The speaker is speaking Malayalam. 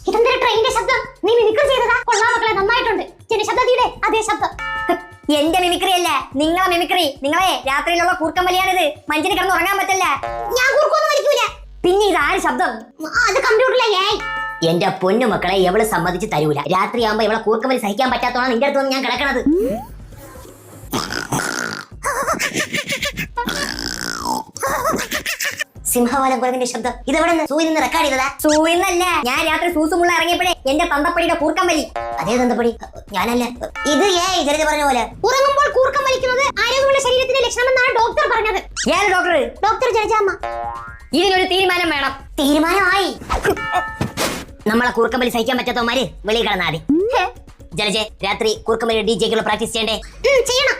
ഇതെന്തൊരു ട്രെയിനിന്റെ ശബ്ദം? നീ മിമിക്രി ചെയ്തതാ? കൊള്ളാം മക്കളെ, നന്നായിട്ടുണ്ട്. ശബ്ദത്തിന്റെ അതേ ശബ്ദം. എന്റെ മിമിക്രി അല്ല, നിങ്ങളെ മിമിക്രി. നിങ്ങളെ രാത്രിയിലുള്ള കൂർക്കം വലിയാണിത്. മനുഷ്യന് കിടന്ന് ഉറങ്ങാൻ പറ്റില്ല. ഞാൻ കൂർക്കൊന്നും വലിക്കൂല. പിന്നെ ഇതാര് ശബ്ദം? അത് കമ്പ്യൂട്ടറിലെ. എന്റെ പൊന്നു മക്കളെ എവള് സമ്മതിച്ച് തരൂല. രാത്രിയാകുമ്പോ ഇവളെ കൂർക്കം വലി സഹിക്കാൻ പറ്റാത്തോളാണ് നിന്റെ അടുത്ത് ഞാൻ കിടക്കണത്. സിംഹവാലം കുരങ്ങിന്റെ ശബ്ദം. ഇതെവിടെ സൂയിൽ നിന്ന് റെക്കോർഡ് ചെയ്തതാ? സൂയിന്നല്ല, ഞാൻ രാത്രി സൂസുമുള്ള ഇറങ്ങിയപ്പോഴേ എന്റെ തന്തപ്പടിയുടെ കൂർക്കം വലി. അതേ തന്തപ്പടി ഞാനല്ല. ഇത് ജലജ പറഞ്ഞ പോലെ ഉറങ്ങുമ്പോൾ കൂർക്കം വലിക്കുന്നത് ആരോഗ്യമുള്ള ശരീരത്തിന്റെ ലക്ഷണമെന്നാണ് ഡോക്ടർ പറഞ്ഞത്. ഏത് ഡോക്ടർ? ഡോക്ടർ ജലജാമ്മ. ഇതിനൊരു തീരുമാനം വേണം. തീരുമാനമായി. നമ്മളെ കൂർക്കം വലി സഹിക്കാൻ പറ്റാത്തവന്മാര് വെളിയിൽ കിടന്നാതി. ജലജെ രാത്രി കൂർക്കം വലി DJ പ്രാക്ടീസ് ചെയ്യണ്ടേ? ചെയ്യണം.